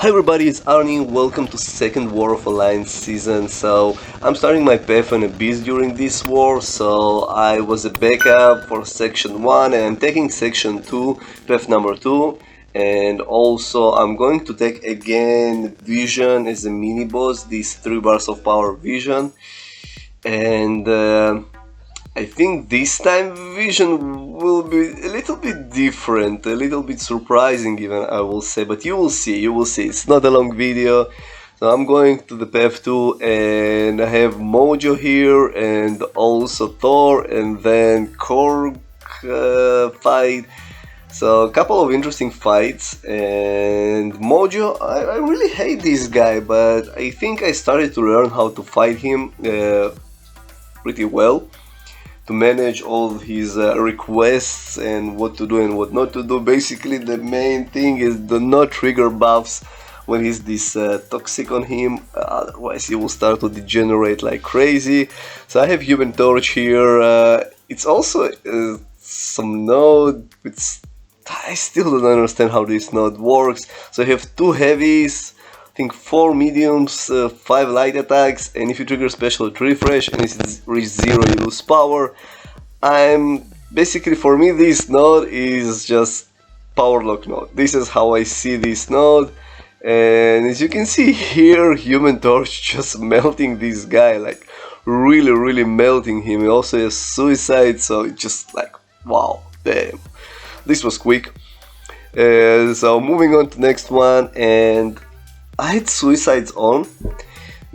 Hi everybody, it's Arnie. Welcome to second War of Alliance season. So I'm starting my path on Abyss during this war. So I was a backup for section 1 and I'm taking section 2, path number 2. And also I'm going to take again Vision as a mini boss, these 3 bars of power Vision. And I think this time Vision will be a little bit different, a little bit surprising even, I will say, but you will see, it's not a long video. So I'm going to the path 2 and I have Mojo here and also Thor and then Korg fight. So a couple of interesting fights, and Mojo, I really hate this guy, but I think I started to learn how to fight him pretty well, to manage all his requests and what to do and what not to do. Basically the main thing is do not trigger buffs when he's this toxic on him, otherwise he will start to degenerate like crazy. So I have Human Torch here. It's also some node. I still don't understand how this node works. So I have 2 heavies, I think 4 mediums, 5 light attacks, and if you trigger special it refresh, and if it reaches 0 you lose power. Basically, for me this node is just power lock node. This is how I see this node, and as you can see here, Human Torch just melting this guy, like really melting him. He also has suicide, so it's just like wow, damn, this was quick. So moving on to next one, and I had suicides on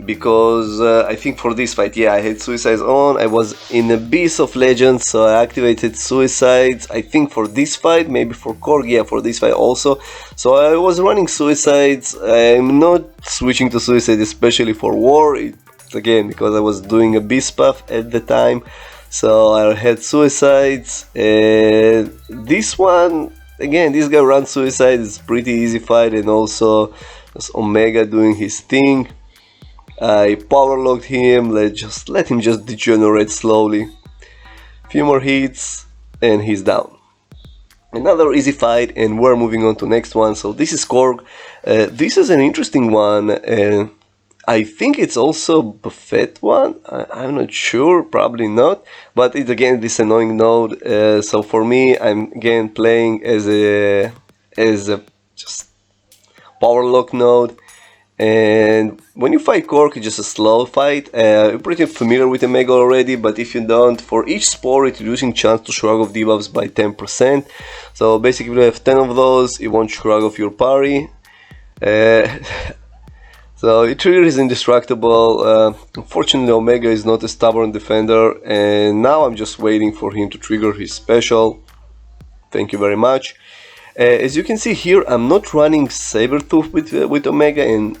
because I think for this fight, yeah, I had suicides on. I was in Abyss of Legends, so I activated suicides. I think for this fight, maybe for Korg, yeah, for this fight also. So I was running suicides. I'm not switching to suicide, especially for war. It's again because I was doing Abyss path at the time. So I had suicides, and this one, again, this guy runs suicide. It's pretty easy fight, and also Omega doing his thing. I power locked him. Let him just degenerate slowly. Few more hits and he's down. Another easy fight, and we're moving on to next one. So this is Korg. This is an interesting one. I think it's also Buffet one. I'm not sure, probably not. But it's again this annoying node. So for me, I'm again playing as a just power lock node. And when you fight Korg, it's just a slow fight. You're pretty familiar with Omega already, but if you don't, for each spore it's reducing chance to shrug off debuffs by 10%. So basically if you have 10 of those, it won't shrug off your parry. So it trigger is indestructible. Unfortunately Omega is not a stubborn defender, and now I'm just waiting for him to trigger his special. Thank you very much. As you can see here, I'm not running Sabertooth with Omega, and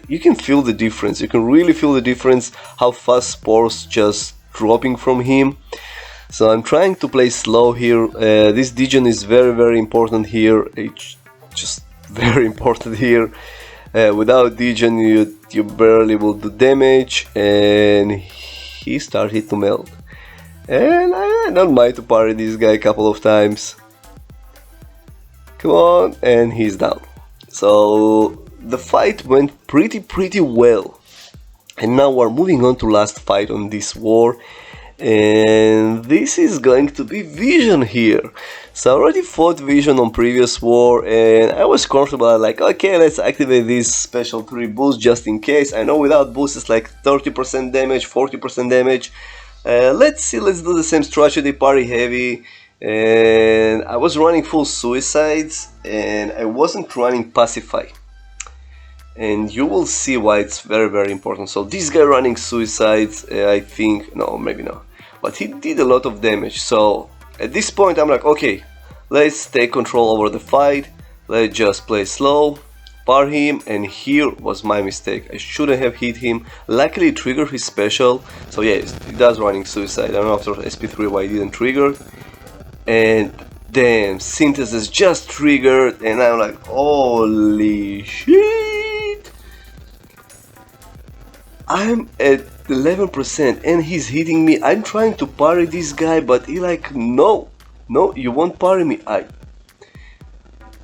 you can feel the difference. You can really feel the difference how fast spores just dropping from him. So I'm trying to play slow here. This degen is very important here. It's just very important here. Without degen you barely will do damage, and he started to melt. And I don't mind to parry this guy a couple of times. Come on, and he's down. So the fight went pretty well, and now we're moving on to last fight on this war, and this is going to be Vision here. So I already fought Vision on previous war, and I was comfortable, like, okay, let's activate this special 3 boost just in case. I know without boost it's like 30% damage, 40% damage. Let's see, let's do the same strategy, parry heavy. And I was running full suicides, and I wasn't running pacify, and you will see why it's very important. So this guy running suicides, I think, no, maybe not, but he did a lot of damage. So at this point I'm like, okay, let's take control over the fight, let's just play slow, parry him, and here was my mistake. I shouldn't have hit him. Luckily it triggered his special, so yeah, he does running suicide. I don't know after SP3 why he didn't trigger. And damn, Synthesis just triggered, and I'm like, holy shit! I'm at 11% and he's hitting me. I'm trying to parry this guy, but he like, no, you won't parry me.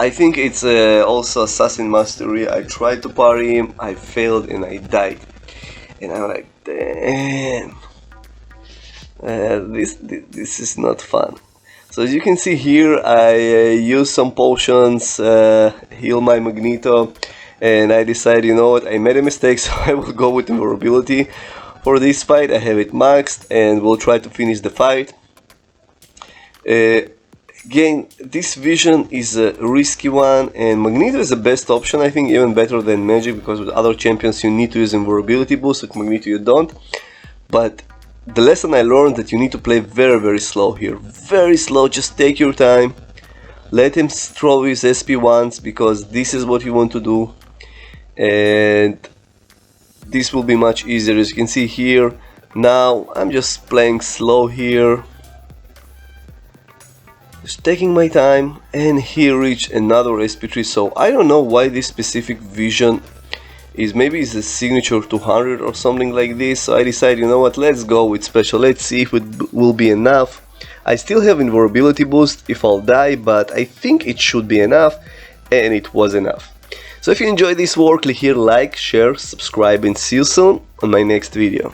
I think it's also Assassin Mastery. I tried to parry him, I failed and I died. And I'm like, damn, this is not fun. So as you can see here, I use some potions, heal my Magneto, and I decided, you know what, I made a mistake, so I will go with invulnerability for this fight. I have it maxed, and we'll try to finish the fight. Again, this vision is a risky one, and Magneto is the best option, I think, even better than Magic, because with other champions you need to use invulnerability boost, with Magneto you don't. But the lesson I learned that you need to play very slow here, very slow, just take your time, let him throw his SP once, because this is what you want to do, and this will be much easier. As you can see here, now I'm just playing slow here, just taking my time, and he reached another SP3. So I don't know why this specific vision is, maybe it's a signature 200 or something like this. So I decided, you know what, let's go with special, let's see if it will be enough. I still have invulnerability boost if I'll die, but I think it should be enough, and it was enough. So if you enjoyed this war, click here, like, share, subscribe, and see you soon on my next video.